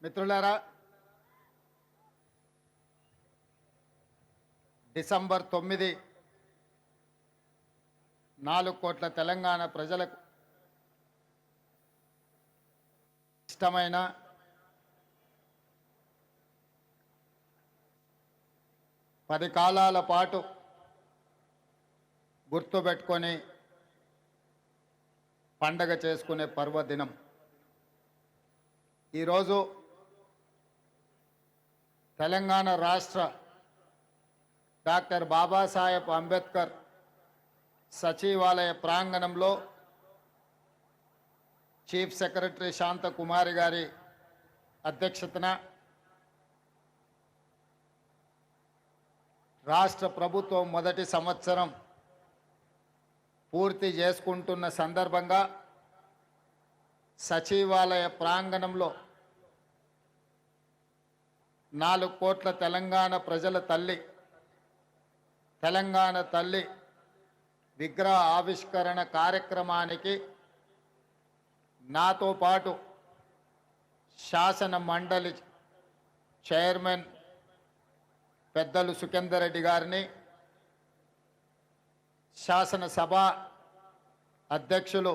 మిత్రులారా, డిసెంబర్ 9 4 కోట్ల తెలంగాణ ప్రజలకు ఇష్టమైన పది కాలాల పాటు గుర్తుపెట్టుకొని పండగ చేసుకునే పర్వదినం. ఈరోజు తెలంగాణ రాష్ట్ర డాక్టర్ బాబాసాహెబ్ అంబేద్కర్ సచివాలయ ప్రాంగణంలో చీఫ్ సెక్రటరీ శాంతకుమారి గారి అధ్యక్షతన రాష్ట్ర ప్రభుత్వం మొదటి సంవత్సరం పూర్తి చేసుకుంటున్న సందర్భంగా సచివాలయ ప్రాంగణంలో 4 కోట్ల తెలంగాణ ప్రజల తల్లి, తెలంగాణ తల్లి విగ్రహ ఆవిష్కరణ కార్యక్రమానికి నాతో పాటు శాసన మండలి చైర్మన్ పెద్దలు సుఖేందర్ రెడ్డి గారిని, శాసనసభ అధ్యక్షులు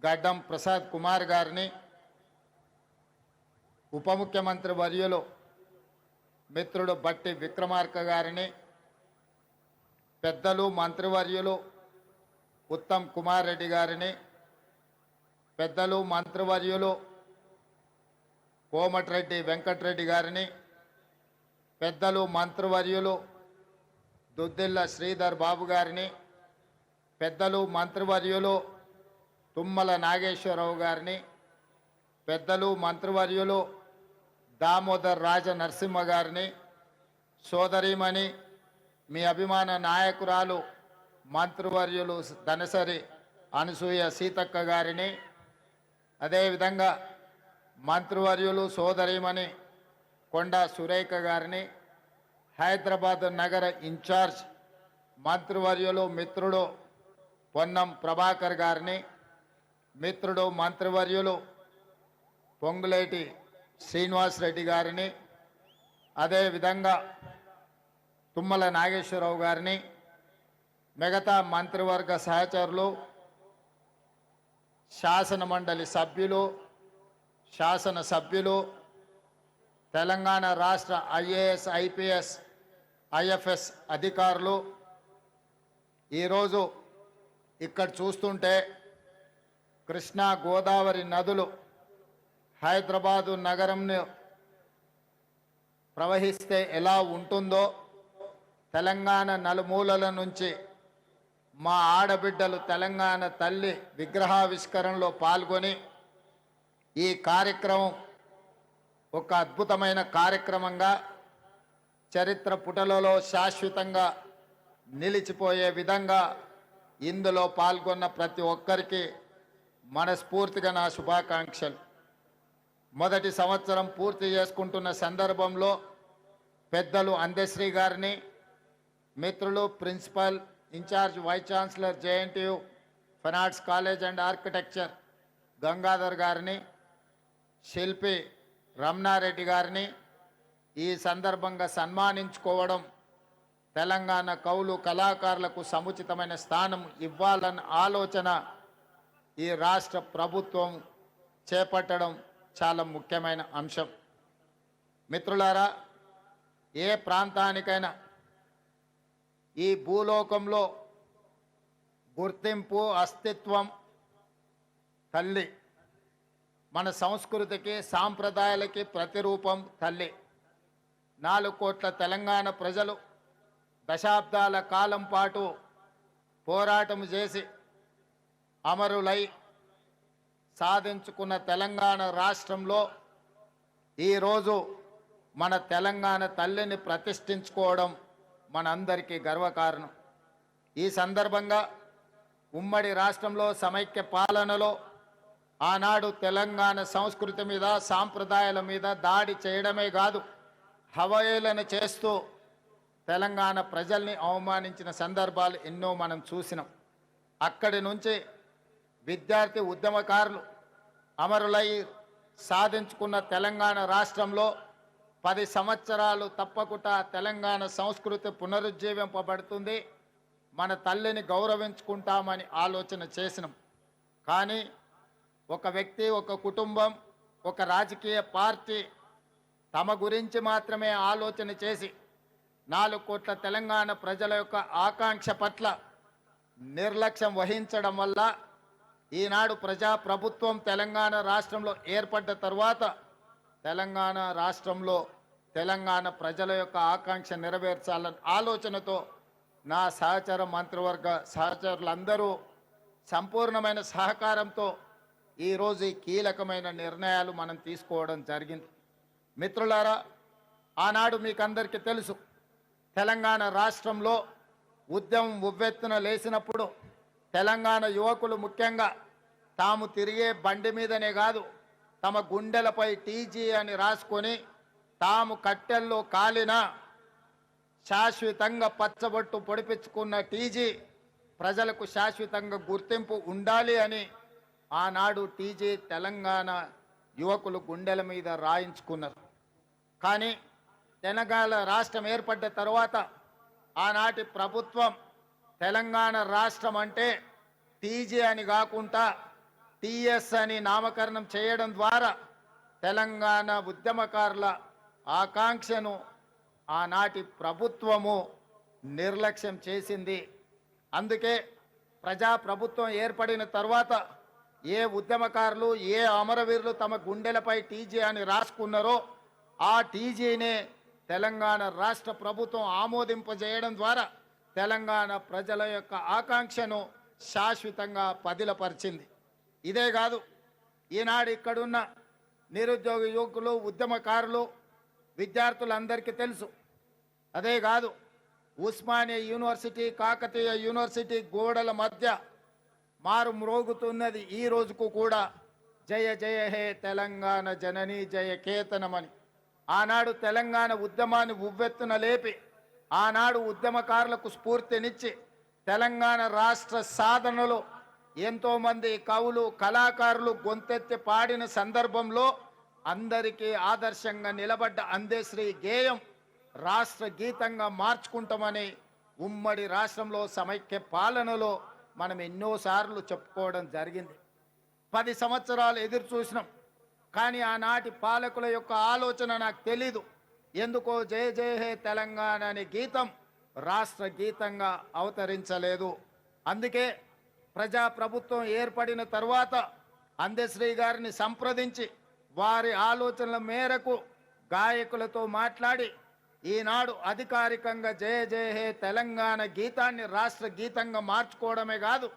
గడ్డం ప్రసాద్ కుమార్ గారిని, ఉప ముఖ్యమంత్రి వర్యులు మిత్రుడు బట్టి విక్రమార్క గారిని, పెద్దలు మంత్రివర్యులు ఉత్తమ్ కుమార్ రెడ్డి గారిని, పెద్దలు మంత్రివర్యులు కోమటిరెడ్డి వెంకటరెడ్డి గారిని, పెద్దలు మంత్రివర్యులు దుద్దిల్ల శ్రీధర్ బాబు గారిని, పెద్దలు మంత్రివర్యులు తుమ్మల నాగేశ్వరరావు గారిని, పెద్దలు మంత్రివర్యులు దామోదర్ రాజ నరసింహ గారిని, సోదరీమణి మీ అభిమాన నాయకురాలు మంత్రివర్యులు ధనసరి అనసూయ సీతక్క గారిని, అదేవిధంగా మంత్రివర్యులు సోదరీమణి కొండా సురేఖ గారిని, హైదరాబాద్ నగర ఇన్ఛార్జ్ మంత్రివర్యులు మిత్రుడు పొన్నం ప్రభాకర్ గారిని, మిత్రుడు మంత్రివర్యులు పొంగులేటి శ్రీనివాసరెడ్డి గారిని, అదేవిధంగా తుమ్మల నాగేశ్వరరావు గారిని, మిగతా మంత్రివర్గ సహచరులు, శాసన మండలి సభ్యులు, శాసనసభ్యులు, తెలంగాణ రాష్ట్ర ఐఏఎస్ ఐపీఎస్ ఐఎఫ్ఎస్ అధికారులు, ఈరోజు ఇక్కడ చూస్తుంటే కృష్ణా గోదావరి నదులు హైదరాబాదు నగరంను ప్రవహిస్తే ఎలా ఉంటుందో తెలంగాణ నలుమూలల నుంచి మా ఆడబిడ్డలు తెలంగాణ తల్లి విగ్రహావిష్కరణలో పాల్గొని ఈ కార్యక్రమం ఒక అద్భుతమైన కార్యక్రమంగా చరిత్ర పుటలలో శాశ్వతంగా నిలిచిపోయే విధంగా ఇందులో పాల్గొన్న ప్రతి ఒక్కరికి మనస్ఫూర్తిగా నా శుభాకాంక్షలు. మొదటి సంవత్సరం పూర్తి చేసుకుంటున్న సందర్భంలో పెద్దలు అందశ్రీ గారిని, మిత్రులు principal in charge vice chancellor JNTU fine arts college and architecture Gangadhar గారిని, శిల్పి రమణారెడ్డి గారిని ఈ సందర్భంగా సన్మానించుకోవడం, తెలంగాణ కవులు కళాకారులకు సముచితమైన స్థానం ఇవ్వాలన్న ఆలోచన ఈ రాష్ట్ర ప్రభుత్వం చేపట్టడం చాలా ముఖ్యమైన అంశం. మిత్రులారా, ఏ ప్రాంతానికైనా ఈ భూలోకంలో గుర్తింపు, అస్తిత్వం తల్లి. మన సంస్కృతికి, సాంప్రదాయాలకి ప్రతిరూపం తల్లి. 4 కోట్ల తెలంగాణ ప్రజలు దశాబ్దాల కాలం పాటు పోరాటం చేసి అమరులై సాధించుకున్న తెలంగాణ రాష్ట్రంలో ఈరోజు మన తెలంగాణ తల్లిని ప్రతిష్ఠించుకోవడం మనందరికీ గర్వకారణం. ఈ సందర్భంగా ఉమ్మడి రాష్ట్రంలో సమైక్య పాలనలో ఆనాడు తెలంగాణ సంస్కృతి మీద, సాంప్రదాయాల మీద దాడి చేయడమే కాదు, హవయేళన చేస్తూ తెలంగాణ ప్రజల్ని అవమానించిన సందర్భాలు ఎన్నో మనం చూసినాం. అక్కడి నుంచి విద్యార్థి ఉద్యమకారులు అమరులై సాధించుకున్న తెలంగాణ రాష్ట్రంలో 10 సంవత్సరాలు తప్పకుండా తెలంగాణ సంస్కృతి పునరుజ్జీవింపబడుతుంది. మన తల్లిని గౌరవించుకుంటామని ఆలోచన చేసినాం. కానీ ఒక వ్యక్తి, ఒక కుటుంబం, ఒక రాజకీయ పార్టీ తమ గురించి మాత్రమే ఆలోచన చేసి 4 కోట్ల తెలంగాణ ప్రజల యొక్క ఆకాంక్ష పట్ల నిర్లక్ష్యం వహించడం వల్ల ఈనాడు ప్రజాప్రభుత్వం తెలంగాణ రాష్ట్రంలో ఏర్పడ్డ తర్వాత తెలంగాణ రాష్ట్రంలో తెలంగాణ ప్రజల యొక్క ఆకాంక్ష నెరవేర్చాలన్న ఆలోచనతో నా సహచర మంత్రివర్గ సహచరులందరూ సంపూర్ణమైన సహకారంతో ఈరోజు ఈ కీలకమైన నిర్ణయాలు మనం తీసుకోవడం జరిగింది. మిత్రులారా, ఆనాడు మీకు అందరికీ తెలుసు, తెలంగాణ రాష్ట్రంలో ఉద్యమం ఉవ్వెత్తున లేచినప్పుడు తెలంగాణ యువకులు ముఖ్యంగా తాము తిరిగే బండి మీదనే కాదు, తమ గుండెలపై టీజీ అని రాసుకొని తాము కట్టెల్లో కాలిన శాశ్వతంగా పచ్చబొట్టు పొడిపించుకున్న టీజీ ప్రజలకు శాశ్వతంగా గుర్తింపు ఉండాలి అని ఆనాడు టీజీ తెలంగాణ యువకులు గుండెల మీద రాయించుకున్నారు. కానీ తెలంగాణ రాష్ట్రం ఏర్పడ్డ తర్వాత ఆనాటి ప్రభుత్వం తెలంగాణ రాష్ట్రం అంటే టీజీ అని కాకుండా టీఎస్ అని నామకరణం చేయడం ద్వారా తెలంగాణ ఉద్యమకారుల ఆకాంక్షను ఆనాటి ప్రభుత్వము నిర్లక్ష్యం చేసింది. అందుకే ప్రజాప్రభుత్వం ఏర్పడిన తర్వాత ఏ ఉద్యమకారులు, ఏ అమరవీరులు తమ గుండెలపై టీజీ అని రాసుకున్నారో ఆ టీజీనే తెలంగాణ రాష్ట్ర ప్రభుత్వం ఆమోదింపజేయడం ద్వారా తెలంగాణ ప్రజల యొక్క ఆకాంక్షను శాశ్వతంగా పదిలపరిచింది. ఇదే కాదు, ఈనాడు ఇక్కడున్న నిరుద్యోగ యువకులు, ఉద్యమకారులు, విద్యార్థులందరికీ తెలుసు. అదే కాదు, ఉస్మానియా యూనివర్సిటీ, కాకతీయ యూనివర్సిటీ గోడల మధ్య మారు మ్రోగుతున్నది ఈ రోజుకు కూడా జయ జయ హే తెలంగాణ జనని జయ కేతనమని. ఆనాడు తెలంగాణ ఉద్యమాన్ని ఉవ్వెత్తున లేపి ఆనాడు ఉద్యమకారులకు స్ఫూర్తినిచ్చి తెలంగాణ రాష్ట్ర సాధనలో ఎంతోమంది కవులు, కళాకారులు గొంతెత్తి పాడిన సందర్భంలో అందరికీ ఆదర్శంగా నిలబడ్డ అందశ్రీ గేయం రాష్ట్ర గీతంగా మార్చుకుంటామని ఉమ్మడి రాష్ట్రంలో సమైక్య పాలనలో మనం ఎన్నోసార్లు చెప్పుకోవడం జరిగింది. 10 సంవత్సరాలు ఎదురు చూసినాం. కానీ ఆనాటి పాలకుల యొక్క ఆలోచన నాకు తెలీదు, ఎందుకో జయ జయ హే తెలంగాణ అనే గీతం రాష్ట్ర గీతంగా అవతరించలేదు. అందుకే ప్రజాప్రభుత్వం ఏర్పడిన తర్వాత అందశ్రీ గారిని సంప్రదించి వారి ఆలోచనల మేరకు గాయకులతో మాట్లాడి ఈనాడు అధికారికంగా జయ జయ హే తెలంగాణ గీతాన్ని రాష్ట్ర గీతంగా మార్చుకోవడమే కాదు,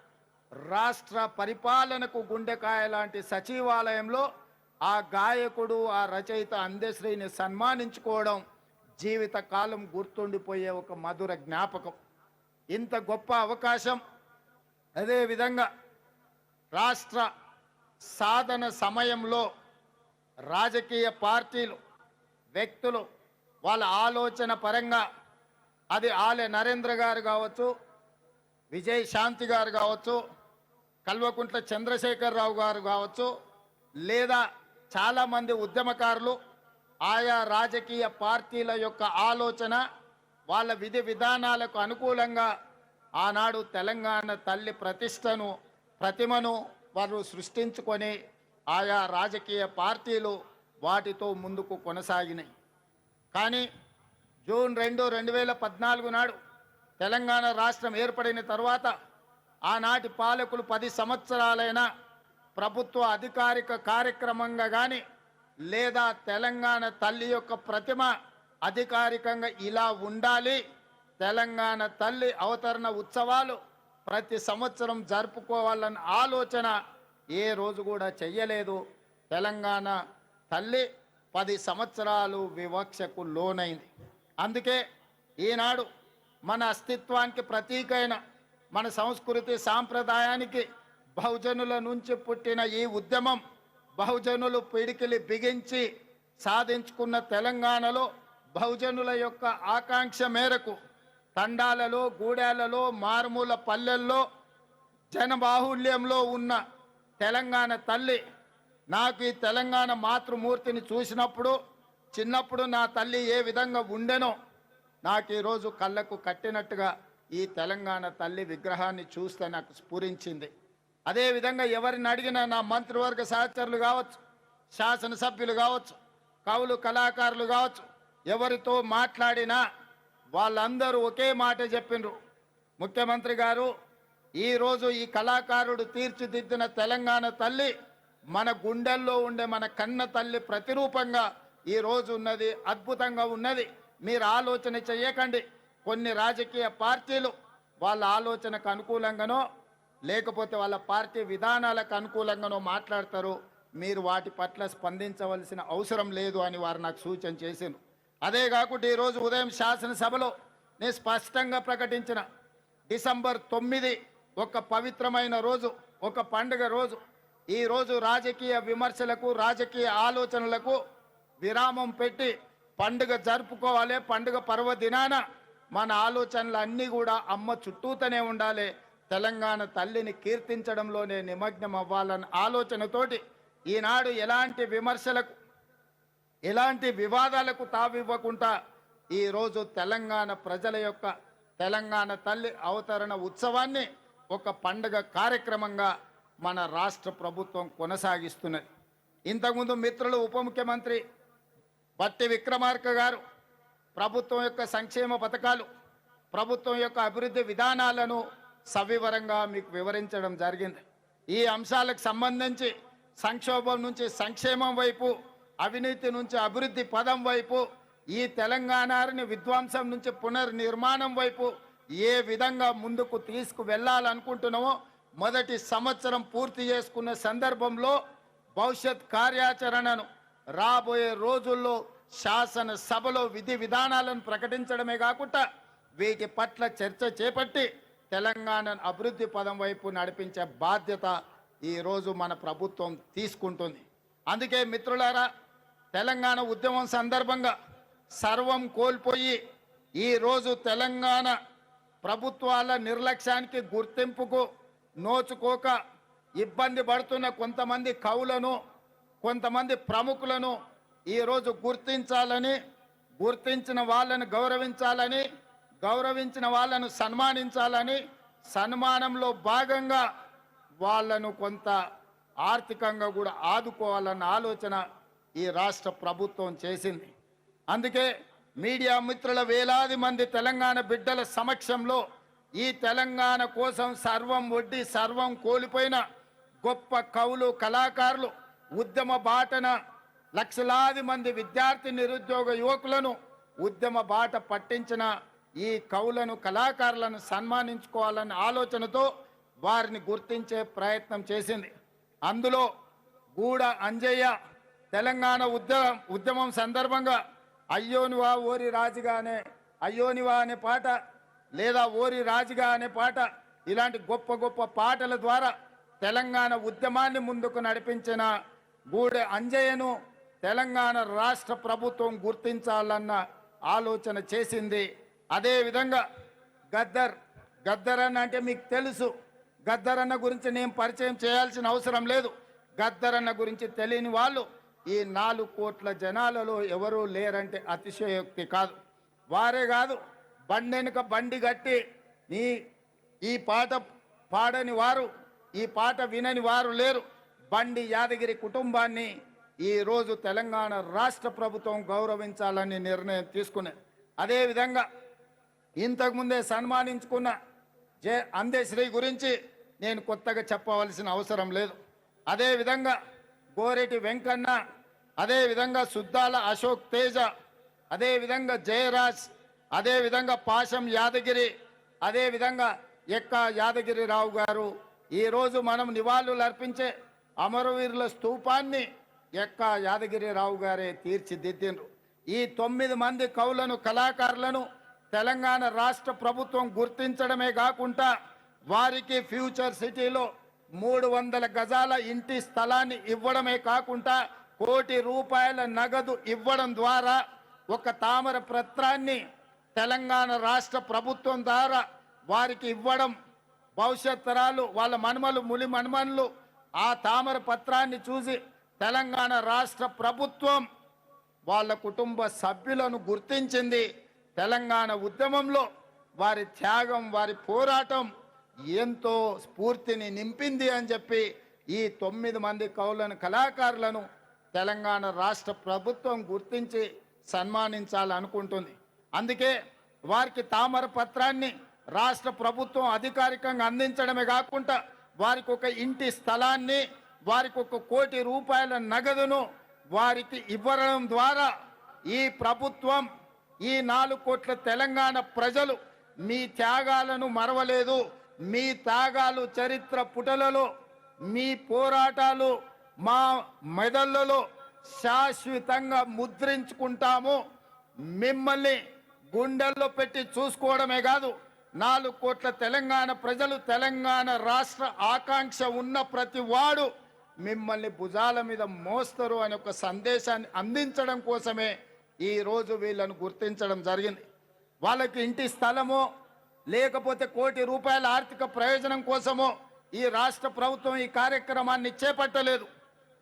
రాష్ట్ర పరిపాలనకు గుండెకాయ లాంటి సచివాలయంలో ఆ గాయకుడు, ఆ రచయిత అందశ్రీని సన్మానించుకోవడం జీవితకాలం గుర్తుండిపోయే ఒక మధుర జ్ఞాపకం. ఇంత గొప్ప అవకాశం, అదేవిధంగా రాష్ట్ర సాధన సమయంలో రాజకీయ పార్టీలు, వ్యక్తులు వాళ్ళ ఆలోచన పరంగా అది ఆలె నరేంద్ర గారు కావచ్చు, విజయ్ శాంతి గారు కావచ్చు, కల్వకుంట్ల చంద్రశేఖరరావు గారు కావచ్చు, లేదా చాలామంది ఉద్యమకారులు ఆయా రాజకీయ పార్టీల యొక్క ఆలోచన, వాళ్ళ విధి విధానాలకు అనుకూలంగా ఆనాడు తెలంగాణ తల్లి ప్రతిమను వారు సృష్టించుకొని ఆయా రాజకీయ పార్టీలు వాటితో ముందుకు కొనసాగినాయి. కానీ జూన్ 2, 2014 నాడు తెలంగాణ రాష్ట్రం ఏర్పడిన తర్వాత ఆనాటి పాలకులు 10 సంవత్సరాలైనా ప్రభుత్వ అధికారిక కార్యక్రమంగా కానీ లేదా తెలంగాణ తల్లి యొక్క ప్రతిమ అధికారికంగా ఇలా ఉండాలి, తెలంగాణ తల్లి అవతరణ ఉత్సవాలు ప్రతి సంవత్సరం జరుపుకోవాలన్న ఆలోచన ఏ రోజు కూడా చెయ్యలేదు. తెలంగాణ తల్లి 10 సంవత్సరాలు వివక్షకు లోనైంది. అందుకే ఈనాడు మన అస్తిత్వానికి ప్రతీకైన, మన సంస్కృతి సాంప్రదాయానికి బహుజనుల నుంచి పుట్టిన ఈ ఉద్యమం బహుజనులు పిడికిలి బిగించి సాధించుకున్న తెలంగాణలో బహుజనుల యొక్క ఆకాంక్ష మేరకు తండాలలో, గూడాలలో, మారుమూల పల్లెల్లో జనబాహుళ్యంలో ఉన్న తెలంగాణ తల్లి నాకు ఈ తెలంగాణ మాతృమూర్తిని చూసినప్పుడు చిన్నప్పుడు నా తల్లి ఏ విధంగా ఉండెనో నాకు ఈరోజు కళ్ళకు కట్టినట్టుగా ఈ తెలంగాణ తల్లి విగ్రహాన్ని చూస్తే నాకు స్ఫురించింది. అదేవిధంగా ఎవరిని అడిగినా నా మంత్రివర్గ సహచరులు కావచ్చు, శాసనసభ్యులు కావచ్చు, కవులు కళాకారులు కావచ్చు, ఎవరితో మాట్లాడినా వాళ్ళందరూ ఒకే మాట చెప్పిండ్రు, ముఖ్యమంత్రి గారు ఈరోజు ఈ కళాకారుడు తీర్చిదిద్దిన తెలంగాణ తల్లి మన గుండెల్లో ఉండే మన కన్న తల్లి ప్రతిరూపంగా ఈరోజు ఉన్నది, అద్భుతంగా ఉన్నది. మీరు ఆలోచన చేయకండి. కొన్ని రాజకీయ పార్టీలు వాళ్ళ ఆలోచనకు అనుకూలంగానో లేకపోతే వాళ్ళ పార్టీ విధానాలకు అనుకూలంగానో మాట్లాడతారు. మీరు వాటి పట్ల స్పందించవలసిన అవసరం లేదు అని వారు నాకు సూచన చేశారు. అదే కాకుండా ఈరోజు ఉదయం శాసనసభలో నేను స్పష్టంగా ప్రకటించిన డిసెంబర్ 9 ఒక పవిత్రమైన రోజు, ఒక పండుగ రోజు. ఈరోజు రాజకీయ విమర్శలకు రాజకీయ ఆలోచనలకు విరామం పెట్టి పండుగ జరుపుకోవాలి. పండుగ పర్వదినాన మన ఆలోచనలు అన్నీ కూడా అమ్మ చుట్టూతోనే ఉండాలి, తెలంగాణ తల్లిని కీర్తించడంలోనే నిమగ్నం అవ్వాలన్న ఆలోచనతోటి ఈనాడు ఎలాంటి విమర్శలకు ఎలాంటి వివాదాలకు తావివ్వకుండా ఈరోజు తెలంగాణ ప్రజల యొక్క తెలంగాణ తల్లి అవతరణ ఉత్సవాన్ని ఒక పండుగ కార్యక్రమంగా మన రాష్ట్ర ప్రభుత్వం కొనసాగిస్తున్నది. ఇంతకుముందు మిత్రులు ఉప ముఖ్యమంత్రి బట్టి విక్రమార్క గారు ప్రభుత్వం యొక్క సంక్షేమ పథకాలు, ప్రభుత్వం యొక్క అభివృద్ధి విధానాలను సవివరంగా మీకు వివరించడం జరిగింది. ఈ అంశాలకు సంబంధించి సంక్షోభం నుంచి సంక్షేమం వైపు, అవినీతి నుంచి అభివృద్ధి పదం వైపు, ఈ తెలంగాణని విధ్వంసం నుంచి పునర్నిర్మాణం వైపు ఏ విధంగా ముందుకు తీసుకువెళ్ళాలనుకుంటున్నామో మొదటి సంవత్సరం పూర్తి చేసుకున్న సందర్భంలో భవిష్యత్ కార్యాచరణను రాబోయే రోజుల్లో శాసనసభలో విధి విధానాలను ప్రకటించడమే కాకుండా వీటి పట్ల చర్చ చేపట్టి తెలంగాణ అభివృద్ధి పదం వైపు నడిపించే బాధ్యత ఈరోజు మన ప్రభుత్వం తీసుకుంటుంది. అందుకే మిత్రులారా, తెలంగాణ ఉద్యమం సందర్భంగా సర్వం కోల్పోయి ఈరోజు తెలంగాణ ప్రభుత్వాల నిర్లక్ష్యానికి గుర్తింపుకు నోచుకోక ఇబ్బంది పడుతున్న కొంతమంది కవులను, కొంతమంది ప్రముఖులను ఈరోజు గుర్తించాలని, గుర్తించిన వాళ్ళను గౌరవించాలని, గౌరవించిన వాళ్ళను సన్మానించాలని, సన్మానంలో భాగంగా వాళ్ళను కొంత ఆర్థికంగా కూడా ఆదుకోవాలన్న ఆలోచన ఈ రాష్ట్ర ప్రభుత్వం చేసింది. అందుకే మీడియా మిత్రుల వేలాది మంది తెలంగాణ బిడ్డల సమక్షంలో ఈ తెలంగాణ కోసం సర్వం ఒడ్డి సర్వం కోల్పోయిన గొప్ప కవులు కళాకారులు, ఉద్యమ బాటన లక్షలాది మంది విద్యార్థి నిరుద్యోగ యువకులను ఉద్యమ బాట పట్టించిన ఈ కవులను కళాకారులను సన్మానించుకోవాలన్న ఆలోచనతో వారిని గుర్తించే ప్రయత్నం చేసింది. అందులో గూడ అంజయ్య తెలంగాణ ఉద్యమం సందర్భంగా అయ్యోనివా ఓరి రాజుగానే, అయ్యోనివా అనే పాట లేదా ఓరి రాజుగా అనే పాట, ఇలాంటి గొప్ప గొప్ప పాటల ద్వారా తెలంగాణ ఉద్యమాన్ని ముందుకు నడిపించిన గూడ అంజయ్యను తెలంగాణ రాష్ట్ర ప్రభుత్వం గుర్తించాలన్న ఆలోచన చేసింది. అదేవిధంగా గద్దర్ అన్న అంటే మీకు తెలుసు, గద్దర్ అన్న గురించి నేను పరిచయం చేయాల్సిన అవసరం లేదు. గద్దర్ అన్న గురించి తెలియని వాళ్ళు ఈ 4 కోట్ల జనాలలో ఎవరూ లేరంటే అతిశయోక్తి కాదు. వారే కాదు, బండెనుక బండి కట్టి ఈ పాట పాడని వారు, ఈ పాట వినని వారు లేరు. బండి యాదగిరి కుటుంబాన్ని ఈరోజు తెలంగాణ రాష్ట్ర ప్రభుత్వం గౌరవించాలని నిర్ణయం తీసుకున్నది. అదేవిధంగా ఇంతకుముందే సన్మానించుకున్న అందశ్రీ గురించి నేను కొత్తగా చెప్పవలసిన అవసరం లేదు. అదేవిధంగా గోరెటి వెంకన్న, అదేవిధంగా సుద్దాల అశోక్ తేజ, అదేవిధంగా జయరాజ్, అదేవిధంగా పాశం యాదగిరి, అదేవిధంగా ఎక్క యాదగిరిరావు గారు ఈరోజు మనం నివాళులు అర్పించే అమరవీరుల స్తూపాన్ని ఎక్క యాదగిరిరావు గారే తీర్చిదిద్దిండ్రు. ఈ 9 మంది కవులను కళాకారులను తెలంగాణ రాష్ట్ర ప్రభుత్వం గుర్తించడమే కాకుండా వారికి ఫ్యూచర్ సిటీలో 300 గజాల ఇంటి స్థలాన్ని ఇవ్వడమే కాకుండా ₹1 కోటి నగదు ఇవ్వడం ద్వారా ఒక తామర పత్రాన్ని తెలంగాణ రాష్ట్ర ప్రభుత్వం ద్వారా వారికి ఇవ్వడం, భవిష్యత్ తరాలు వాళ్ళ మనుమలు ములి మనుమనులు ఆ తామర పత్రాన్ని చూసి తెలంగాణ రాష్ట్ర ప్రభుత్వం వాళ్ళ కుటుంబ సభ్యులను గుర్తించింది. తెలంగాణ ఉద్యమంలో వారి త్యాగం, వారి పోరాటం ఎంతో స్ఫూర్తిని నింపింది అని చెప్పి ఈ 9 మంది కవులను కళాకారులను తెలంగాణ రాష్ట్ర ప్రభుత్వం గుర్తించి సన్మానించాలనుకుంటుంది. అందుకే వారికి తామర పత్రాన్ని రాష్ట్ర ప్రభుత్వం అధికారికంగా అందించడమే కాకుండా వారికి ఒక ఇంటి స్థలాన్ని, వారికి 1 కోటి రూపాయల నగదును వారికి ఇవ్వడం ద్వారా ఈ ప్రభుత్వం, ఈ 4 కోట్ల తెలంగాణ ప్రజలు మీ త్యాగాలను మరవలేదు. మీ త్యాగాలు చరిత్ర పుటలలో, మీ పోరాటాలు మా మెదళ్లలో శాశ్వతంగా ముద్రించుకుంటాము. మిమ్మల్ని గుండెల్లో పెట్టి చూసుకోవడమే కాదు, 4 కోట్ల తెలంగాణ ప్రజలు, తెలంగాణ రాష్ట్ర ఆకాంక్ష ఉన్న ప్రతి వాడు మిమ్మల్ని భుజాల మీద మోస్తారు అనే ఒక సందేశాన్ని అందించడం కోసమే ఈరోజు వీళ్ళను గుర్తించడం జరిగింది. వాళ్ళకి ఇంటి స్థలమో లేకపోతే 1 కోటి రూపాయల ఆర్థిక ప్రయోజనం కోసమో ఈ రాష్ట్ర ప్రభుత్వం ఈ కార్యక్రమాన్ని చేపట్టలేదు.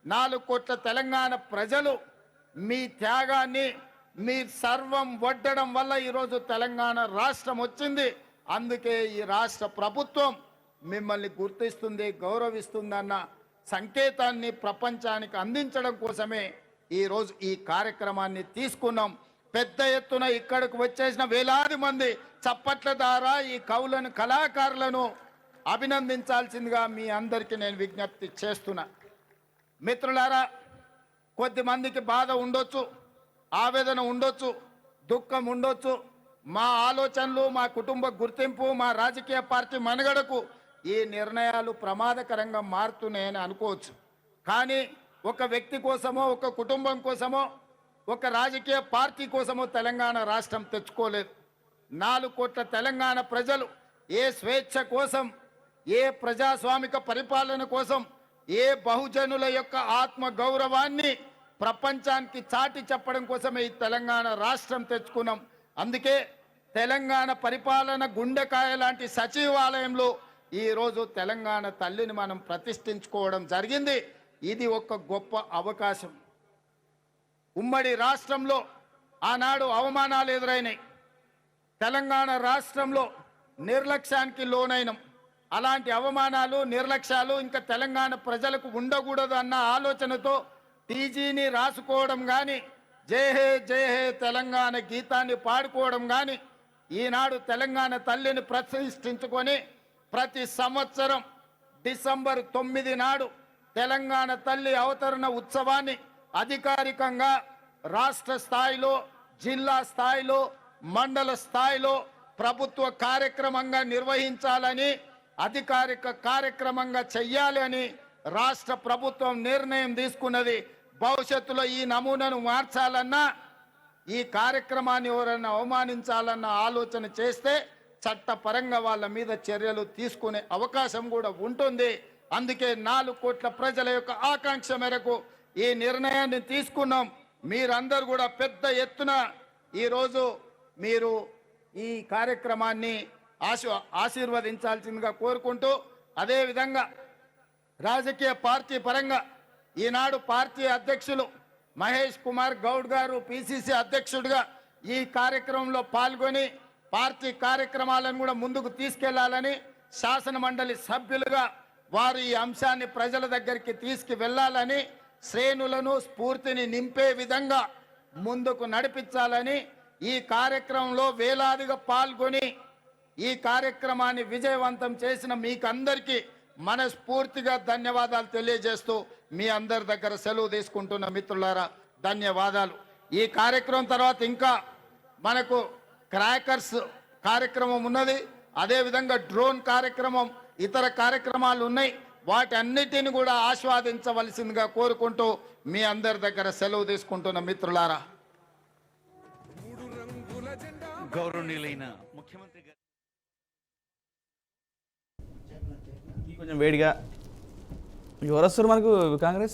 4 కోట్ల తెలంగాణ ప్రజలు మీ త్యాగాన్ని, మీ సర్వం వడ్డడం వల్ల ఈరోజు తెలంగాణ రాష్ట్రం వచ్చింది. అందుకే ఈ రాష్ట్ర ప్రభుత్వం మిమ్మల్ని గుర్తిస్తుంది, గౌరవిస్తుందన్న సంకేతాన్ని ప్రపంచానికి అందించడం కోసమే ఈరోజు ఈ కార్యక్రమాన్ని తీసుకున్నాం. పెద్ద ఎత్తున ఇక్కడికి వచ్చేసిన వేలాది మంది చప్పట్ల ద్వారా ఈ కవులను, కళాకారులను అభినందించాల్సిందిగా మీ అందరికీ నేను విజ్ఞప్తి చేస్తున్నా. మిత్రులారా, కొద్దిమందికి బాధ ఉండొచ్చు, ఆవేదన ఉండొచ్చు, దుఃఖం ఉండొచ్చు. మా ఆలోచనలు, మా కుటుంబ గుర్తింపు, మా రాజకీయ పార్టీ మనుగడకు ఈ నిర్ణయాలు ప్రమాదకరంగా మారుతున్నాయని అనుకోవచ్చు. కానీ ఒక వ్యక్తి కోసమో, ఒక కుటుంబం కోసమో, ఒక రాజకీయ పార్టీ కోసమో తెలంగాణ రాష్ట్రం తెచ్చుకోలేదు. 4 కోట్ల తెలంగాణ ప్రజలు ఏ స్వేచ్ఛ కోసం, ఏ ప్రజాస్వామిక పరిపాలన కోసం, ఏ బహుజనుల యొక్క ఆత్మ గౌరవాన్ని ప్రపంచానికి చాటి చెప్పడం కోసమే ఈ తెలంగాణ రాష్ట్రం తెచ్చుకున్నాం. అందుకే తెలంగాణ పరిపాలన గుండెకాయ లాంటి సచివాలయంలో ఈరోజు తెలంగాణ తల్లిని మనం ప్రతిష్ఠించుకోవడం జరిగింది. ఇది ఒక గొప్ప అవకాశం. ఉమ్మడి రాష్ట్రంలో ఆనాడు అవమానాలు ఎదురైనాయి. తెలంగాణ రాష్ట్రంలో నిర్లక్ష్యానికి లోనైనం. అలాంటి అవమానాలు, నిర్లక్ష్యాలు ఇంకా తెలంగాణ ప్రజలకు ఉండకూడదు అన్న ఆలోచనతో టీజీని రాసుకోవడం కానీ, జై హే జై హే తెలంగాణ గీతాన్ని పాడుకోవడం కానీ, ఈనాడు తెలంగాణ తల్లిని ప్రతిష్ఠించుకొని ప్రతి సంవత్సరం డిసెంబర్ 9 నాడు తెలంగాణ తల్లి అవతరణ ఉత్సవాన్ని అధికారికంగా రాష్ట్ర స్థాయిలో, జిల్లా స్థాయిలో, మండల స్థాయిలో ప్రభుత్వ కార్యక్రమంగా నిర్వహించాలని, అధికారిక కార్యక్రమంగా చెయ్యాలి అని రాష్ట్ర ప్రభుత్వం నిర్ణయం తీసుకున్నది. భవిష్యత్తులో ఈ నమూనాను మార్చాలన్నా, ఈ కార్యక్రమాన్ని ఎవరైనా అవమానించాలన్న ఆలోచన చేస్తే చట్టపరంగా వాళ్ళ మీద చర్యలు తీసుకునే అవకాశం కూడా ఉంటుంది. అందుకే 4 కోట్ల ప్రజల యొక్క ఆకాంక్ష మేరకు ఈ నిర్ణయాన్ని తీసుకున్నాం. మీరందరూ కూడా పెద్ద ఎత్తున ఈరోజు మీరు ఈ కార్యక్రమాన్ని ఆశీర్వదించాల్సిందిగా కోరుకుంటూ, అదేవిధంగా రాజకీయ పార్టీ పరంగా ఈనాడు పార్టీ అధ్యక్షులు మహేష్ కుమార్ గౌడ్ గారు పిసిసి అధ్యక్షుడిగా ఈ కార్యక్రమంలో పాల్గొని పార్టీ కార్యక్రమాలను కూడా ముందుకు తీసుకెళ్లాలని, శాసన మండలి సభ్యులుగా వారు ఈ అంశాన్ని ప్రజల దగ్గరికి తీసుకువెళ్లాలని, శ్రేణులను స్ఫూర్తిని నింపే విధంగా ముందుకు నడిపించాలని, ఈ కార్యక్రమంలో వేలాదిగా పాల్గొని ఈ కార్యక్రమాన్ని విజయవంతం చేసిన మీకందరికీ మనస్ఫూర్తిగా ధన్యవాదాలు తెలియజేస్తూ మీ అందరి దగ్గర సెలవు తీసుకుంటున్న మిత్రులారా, ధన్యవాదాలు. ఈ కార్యక్రమం తర్వాత ఇంకా మనకు క్రాకర్స్ కార్యక్రమం ఉన్నది, అదేవిధంగా డ్రోన్ కార్యక్రమం, ఇతర కార్యక్రమాలు ఉన్నాయి. వాటన్నిటిని కూడా ఆస్వాదించవలసిందిగా కోరుకుంటూ మీ అందరి దగ్గర సెలవు తీసుకుంటున్న మిత్రులారా. గౌరవనీయులైన ముఖ్యమంత్రి గారు కొంచెం వేడిగా ఎవరు వస్తారు మనకు కాంగ్రెస్